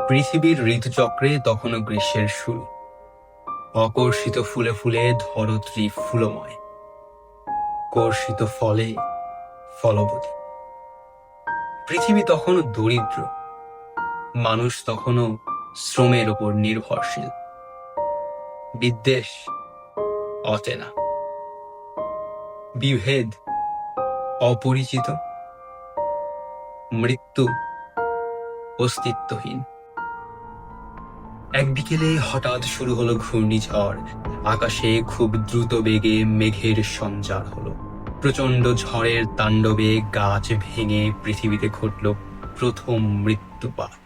পৃথিবীর ঋতুচক্রে তখনও গ্রীষ্মের শুরু। অকর্ষিত ফুলে ফুলে ধরত্রী ফুলময়, কর্ষিত ফলে ফলবতী। পৃথিবী তখনও দরিদ্র, মানুষ তখনও শ্রমের ওপর নির্ভরশীল। বিদ্বেষ অচেনা, বিভেদ অপরিচিত, মৃত্যু অস্তিত্বহীন। এক বিকেলে হঠাৎ শুরু হলো ঘূর্ণিঝড়। আকাশে খুব দ্রুত বেগে মেঘের সঞ্চার হলো। প্রচন্ড ঝড়ের তাণ্ডবে গাছ ভেঙে পৃথিবীতে ঘটল প্রথম মৃত্যুপাত।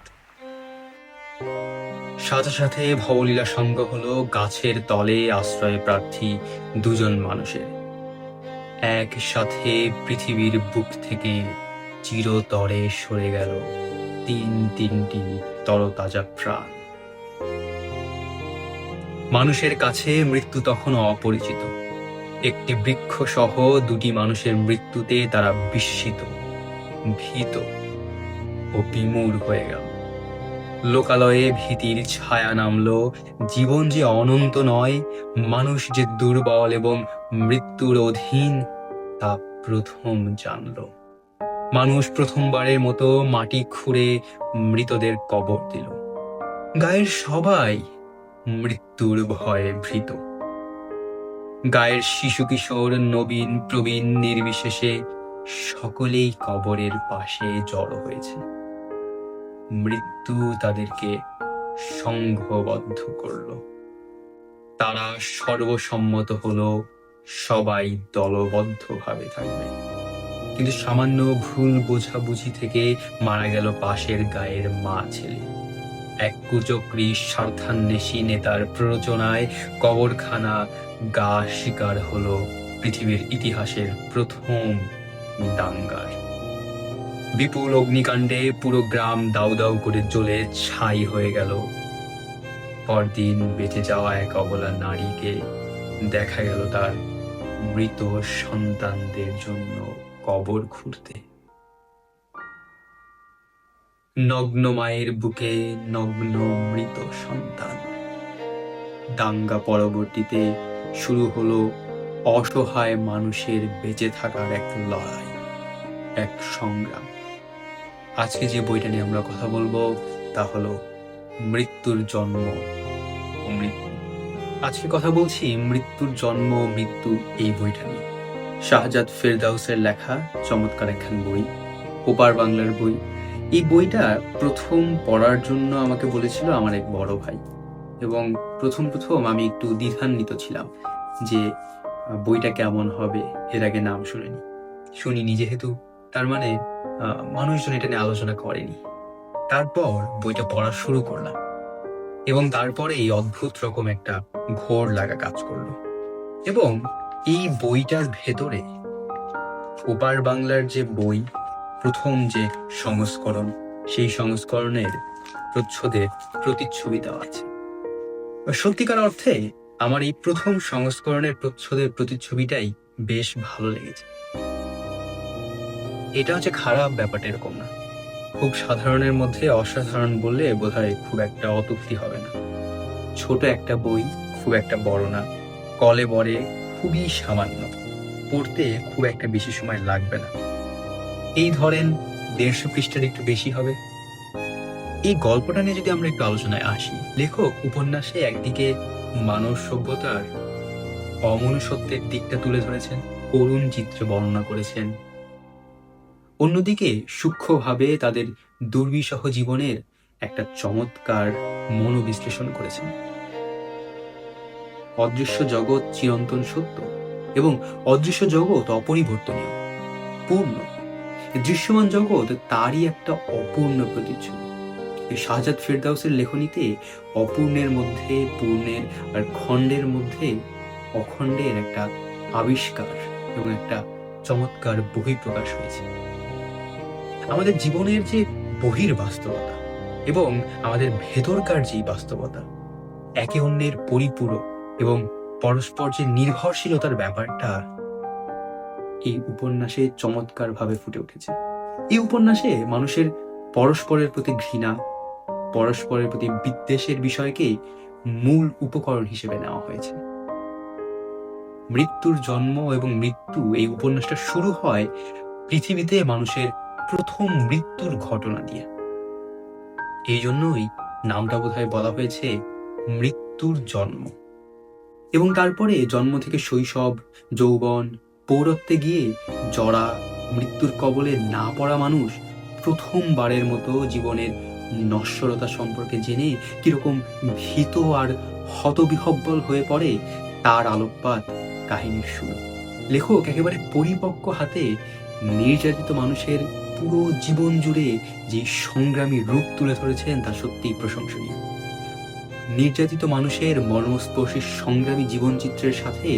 সাথে সাথে ভবলীলা সঙ্গ হলো গাছের তলে আশ্রয় প্রার্থী দুজন মানুষের। একসাথে পৃথিবীর বুক থেকে চিরতরে সরে গেল তিনটি তরতাজা প্রাণ। মানুষের কাছে মৃত্যু তখনও অপরিচিত। একটি বৃক্ষ সহ দুটি মানুষের মৃত্যুতে তারা বিস্মিত, ভীত ও বিমূঢ় হয়ে গেল। লোকালয়ে ভীতির ছায়া নামল। জীবন যে অনন্ত নয়, মানুষ যে দুর্বল এবং মৃত্যুর অধীন, তা প্রথম জানল। মানুষ প্রথমবারের মতো মাটি খুঁড়ে মৃতদের কবর দিল। গায়ের সবাই মৃত্যুর ভয়ে ভীত। গায়ের শিশু কিশোর নবীন প্রবীণ নির্বিশেষে সকলেই কবরের পাশে জড়ো হয়েছে। মৃত্যু তাদেরকে সংঘবদ্ধ করল। তারা সর্বসম্মত হলো সবাই দলবদ্ধভাবে থাকবে। কিন্তু সামান্য ভুল বোঝাবুঝি থেকে মারা গেল পাশের গায়ের মা ছেলে। এক কুচক্রী স্বার্থান্বেষী নেতার প্ররোচনায় কবরখানা গা শিকার হলো পৃথিবীর ইতিহাসের প্রথম দাঙ্গার। বিপুল অগ্নিকাণ্ডে পুরো গ্রাম দাউ দাউ করে জ্বলে ছাই হয়ে গেল। পরদিন বেঁচে যাওয়া এক অবলা নারীকে দেখা গেল তার মৃত সন্তানদের জন্য কবর খুঁড়তে। নগ্ন মায়ের বুকে নগ্ন মৃত সন্তান। দাঙ্গা পরবর্তীতে শুরু হলো অসহায় মানুষের বেঁচে থাকার এক লড়াই, এক সংগ্রাম। আজকে যে বইটা নিয়ে আমরা কথা বলবো তা হলো মৃত্যুর জন্ম ও মৃত্যু। আজকে কথা বলছি মৃত্যুর জন্ম ও মৃত্যু এই বইটা নিয়ে। শাহজাদ ফেরদাউসের লেখা চমৎকার একখান বই, ওপার বাংলার বই। এই বইটা প্রথম পড়ার জন্য আমাকে বলেছিল আমার এক বড় ভাই, এবং প্রথম আমি একটু দ্বিধান্বিত ছিলাম যে বইটা কেমন হবে। এর আগে নাম শুনিনি যেহেতু, তার মানে মানুষজন এটা নিয়ে আলোচনা করেনি। তারপর বইটা পড়া শুরু করলাম এবং তারপরে এই অদ্ভুত রকম একটা ঘোর লাগা কাজ করলো। এবং এই বইটার ভেতরে ওপার বাংলার যে বই, প্রথম যে সংস্করণ, সেই সংস্করণের প্রচ্ছদের প্রতিচ্ছবি দেওয়া আছে। সত্যিকার অর্থে আমার এই প্রথম সংস্করণের প্রচ্ছদের প্রতিচ্ছবিটাই বেশ ভালো লেগেছে। এটা হচ্ছে খারাপ ব্যাপারটা এরকম না, খুব সাধারণের মধ্যে অসাধারণ বললে বোধহয় খুব একটা অত্যুক্তি হবে না। ছোট একটা বই, খুব একটা বড় না, কলে বরে খুবই সামান্য, পড়তে খুব একটা বেশি সময় লাগবে না। এই ধরেন 150 পৃষ্ঠার একটু বেশি হবে। এই গল্পটা নিয়ে যদি আমরা একটু আলোচনায় আসি, লেখক উপন্যাসে একদিকে মানব সভ্যতার অমনুষ্যত্বের দিকটা তুলে ধরেছেন, করুণ চিত্রে বর্ণনা করেছেন। অন্যদিকে সূক্ষ্মভাবে তাদের দুর্বিষহ জীবনের একটা চমৎকার মনোবিশ্লেষণ করেছেন। অদৃশ্য জগৎ চিরন্তন সত্য এবং অদৃশ্য জগৎ অপরিবর্তনীয়, পূর্ণ। দৃশ্যমান জগৎ তারই একটা অপূর্ণ প্রতিচ্ছবি। শাহজাদ ফেরদাউসের লেখনীতে অপূর্ণের মধ্যে পূর্ণের আর খণ্ডের মধ্যে অখণ্ডের একটা আবিষ্কার এবং একটা চমৎকার বহিঃপ্রকাশ হয়েছে। আমাদের জীবনের যে বহির বাস্তবতা এবং আমাদের ভেতরকার যে বাস্তবতা, একে অন্যের পরিপূরক এবং পরস্পর যে নির্ভরশীলতার ব্যাপারটা এই উপন্যাসে চমৎকার ভাবে ফুটে উঠেছে। এই উপন্যাসে মানুষের পরস্পরের প্রতি ঘৃণা, পরস্পরের প্রতি বিদ্বেষের বিষয়কে মূল উপকরণ হিসেবে নেওয়া হয়েছে। মৃত্যুর জন্ম এবং মৃত্যু এই উপন্যাসটা শুরু হয় পৃথিবীতে মানুষের প্রথম মৃত্যুর ঘটনা দিয়ে। এই জন্যই নামটা বোধহয় বলা হয়েছে মৃত্যুর জন্ম। এবং তারপরে জন্ম থেকে শৈশব, যৌবন, পৌরত্বে গিয়ে জরা, মৃত্যুর কবলে না পড়া মানুষ প্রথমবারের মতো জীবনের নশ্বরতা সম্পর্কে জেনে কিরকম ভীত আর হতবিহ্বল হয়ে পড়ে তার আলোকপাত কাহিনীর শুরু। লেখক একেবারে পরিপক্ক হাতে নির্যাতিত মানুষের পুরো জীবন জুড়ে যে সংগ্রামী রূপ তুলে ধরেছেন তা সত্যিই প্রশংসনীয়। নির্যাতিত মানুষের মর্মস্পর্শী সংগ্রামী জীবনচিত্রের সাথে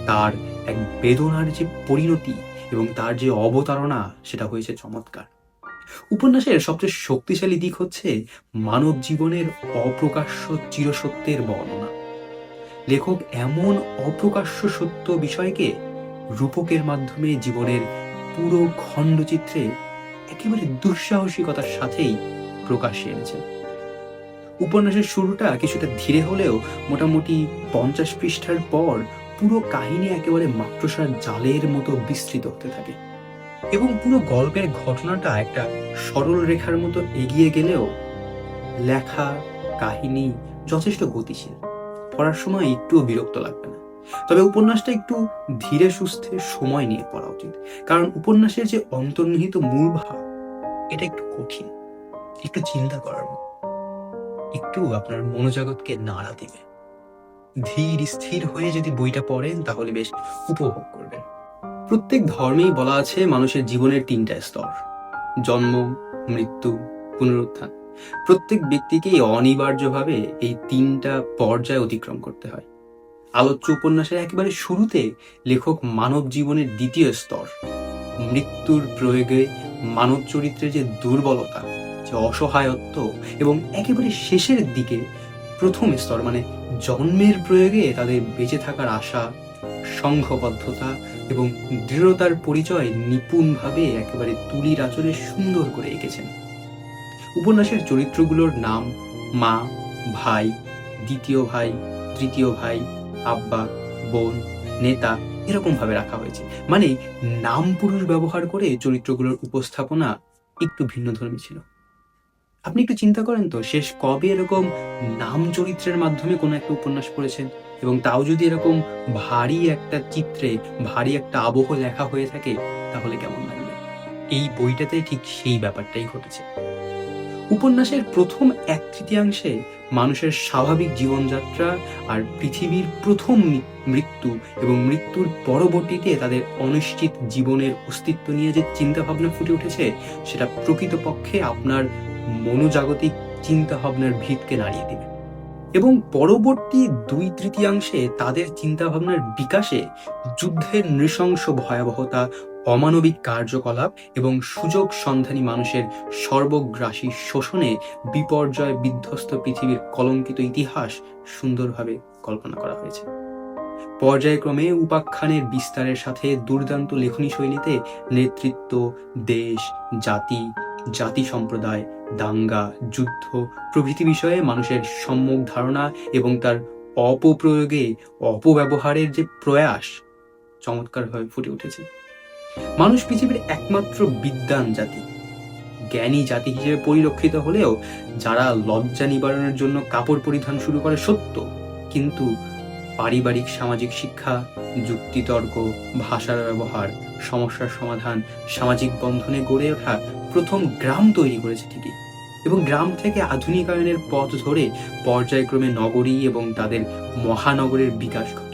তার এক বেদনার যে পরিণতি এবং তার যে অবতারণা, সেটা হয়েছে চমৎকার। উপন্যাসের সবচেয়ে শক্তিশালী দিক হচ্ছে মানব জীবনের অপ্রকাশ্য চিরসত্যের বর্ণনা। লেখক এমন অপ্রকাশ্য সত্য বিষয়কে রূপকের মাধ্যমে জীবনের পুরো খণ্ডচিত্রে একেবারে দুঃসাহসিকতার সাথেই প্রকাশ্যে এনেছেন। উপন্যাসের শুরুটা কিছুটা ধীরে হলেও মোটামুটি 50 পৃষ্ঠার পর পুরো কাহিনী একেবারে মাকড়সার জালের মতো বিস্তৃত হতে থাকে এবং পুরো গল্পের ঘটনাটা একটা সরল রেখার মতো এগিয়ে গেলেও লেখা কাহিনী যথেষ্ট গতিশীল। পড়ার সময় একটুও বিরক্ত লাগবে না। তবে উপন্যাসটা একটু ধীরে সুস্থে সময় নিয়ে পড়া উচিত, কারণ উপন্যাসের যে অন্তর্নিহিত মূল ভাব এটা একটু কঠিন, একটু চিন্তা করার মতো, একটু আপনার মনোজগৎকে নাড়া দিবে। ধীর স্থির হয়ে যদি বইটা পড়েন তাহলে বেশ উপভোগ করবেন। প্রত্যেক ধর্মেই বলা আছে মানুষের জীবনের 3টা স্তর: জন্ম, মৃত্যু, পুনরুত্থান। প্রত্যেক ব্যক্তিকেই অনিবার্যভাবে এই 3টা পর্যায় অতিক্রম করতে হয়। আলোচ্য উপন্যাসের একেবারে শুরুতে লেখক মানব জীবনের 2য় স্তর, মৃত্যুর প্রয়োগে মানব চরিত্রের যে দুর্বলতা, যে অসহায়ত্ব, এবং একেবারে শেষের দিকে প্রথম স্তর মানে জন্মের প্রয়োগে তাদের বেঁচে থাকার আশা, সংঘবদ্ধতা এবং দৃঢ়তার পরিচয় নিপুণভাবে একেবারে তুলির আঁচড়ে সুন্দর করে এঁকেছেন। উপন্যাসের চরিত্রগুলোর নাম মা, ভাই, দ্বিতীয় ভাই, তৃতীয় ভাই, আব্বা, বোন, নেতা এরকম ভাবে রাখা হয়েছে। মানে নাম পুরুষ ব্যবহার করে চরিত্রগুলোর উপস্থাপনা একটু ভিন্নধর্মী ছিল। আপনি একটু চিন্তা করেন তো, শেষ কবে এরকম নাম চরিত্রের মাধ্যমে কোনো একটা উপন্যাস পড়েছেন, এবং তাও যদি এরকম ভারী একটা চিত্রে ভারী একটা আবহ লেখা হয়ে থাকে তাহলে কেমন লাগবে? এই বইটাতে ঠিক সেই ব্যাপারটাই ঘটেছে। উপন্যাসের প্রথম 1/3 মানুষের স্বাভাবিক জীবনযাত্রা আর পৃথিবীর প্রথম মৃত্যু এবং মৃত্যুর পরবর্তীতে তাদের অনিশ্চিত জীবনের অস্তিত্ব নিয়ে যে চিন্তা ভাবনা ফুটে উঠেছে, সেটা প্রকৃতপক্ষে আপনার মনোজাগতিক চিন্তা ভাবনার ভিতকে নাড়িয়ে দিবে। এবং পরবর্তী 2/3 তাদের চিন্তা ভাবনার বিকাশে যুদ্ধের নৃশংস ভয়াবহতা, অমানবিক কার্যকলাপ এবং সুযোগ সন্ধানী মানুষের সর্বগ্রাসী শোষণে বিপর্যয় বিধ্বস্ত পৃথিবীর কলঙ্কিত ইতিহাস সুন্দরভাবে কল্পনা করা হয়েছে। পর্যায়ক্রমে উপাখ্যানের বিস্তারের সাথে দুর্দান্ত লেখনী শৈলীতে নেতৃত্ব, দেশ, জাতি, জাতি সম্প্রদায়, দাঙ্গা, যুদ্ধ প্রভৃতি বিষয়ে মানুষের সম্যক ধারণা এবং তার অপপ্রয়োগে অপব্যবহারের যে প্রয়াস চমৎকারভাবে ফুটে উঠেছে। মানুষ পৃথিবীর একমাত্র বিদ্বান জাতি, জ্ঞানী জাতি হিসেবে পরিলক্ষিত হলেও যারা লজ্জা নিবারণের জন্য কাপড় পরিধান শুরু করে সত্য, কিন্তু পারিবারিক সামাজিক শিক্ষা, যুক্তিতর্ক, ভাষার ব্যবহার, সমস্যার সমাধান, সামাজিক বন্ধনে গড়ে ওঠা প্রথম গ্রাম তৈরি করেছে ঠিকই, এবং গ্রাম থেকে আধুনিকায়নের পথ ধরে পর্যায়ক্রমে নগরী এবং তাদের মহানগরের বিকাশ ঘটে।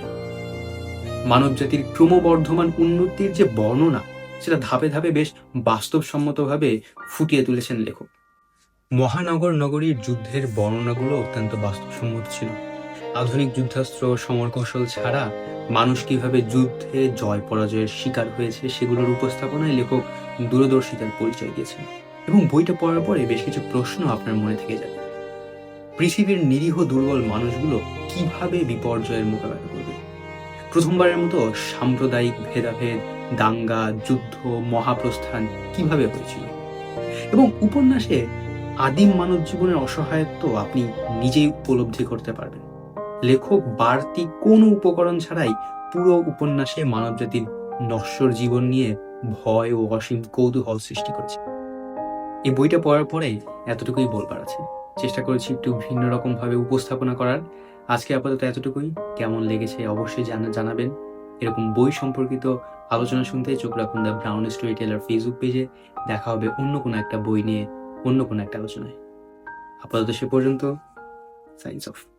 মানবজাতির ক্রমবর্ধমান উন্নতির যে বর্ণনা, সেটা ধাপে ধাপে বেশ বাস্তবসম্মতভাবে ফুটিয়ে তুলেছেন লেখক। মহানগর নগরীর যুদ্ধের বর্ণনাগুলো অত্যন্ত বাস্তবসম্মত ছিল। আধুনিক যুদ্ধাস্ত্র, সমরকৌশল ছাড়া মানুষ কিভাবে যুদ্ধে জয় পরাজয়ের শিকার হয়েছে সেগুলোর উপস্থাপনায় লেখক দূরদর্শিতার পরিচয় দিয়েছেন। এবং বইটা পড়ার পরে বেশ কিছু প্রশ্ন আপনার মনে থেকে যাবে। পৃথিবীর নিরীহ দুর্বল মানুষগুলো কিভাবে বিপর্যয়ের মোকাবেলা করবে? প্রথমবারের মতো সাম্প্রদায়িক ভেদাভেদ, দাঙ্গা, যুদ্ধ, মহাপ্রস্থান কিভাবে হয়েছিল? এবং উপন্যাসে আদিম মানব জীবনের অসহায়ত্ব আপনি নিজেই উপলব্ধি করতে পারবেন। লেখক বাড়তি কোনো উপকরণ ছাড়াই পুরো উপন্যাসে মানবজাতির নশ্বর জীবন নিয়ে ভয় ও অসীম কৌতূহল সৃষ্টি করেছে। এই বইটা পড়ার পরে এতটুকুই বলবার আছে। চেষ্টা করেছি একটু ভিন্ন রকমভাবে উপস্থাপনা করার। আজকে আপাতত এতটুকুই। কেমন লেগেছে অবশ্যই জানাবেন। এরকম বই সম্পর্কিত আলোচনা শুনতে চোখ রাখুন the brown storyteller Facebook পেজে। দেখা হবে অন্য কোনো একটা বই নিয়ে, অন্য কোনো একটা আলোচনায়। আপাতত সে পর্যন্ত, সাইন্স অফ।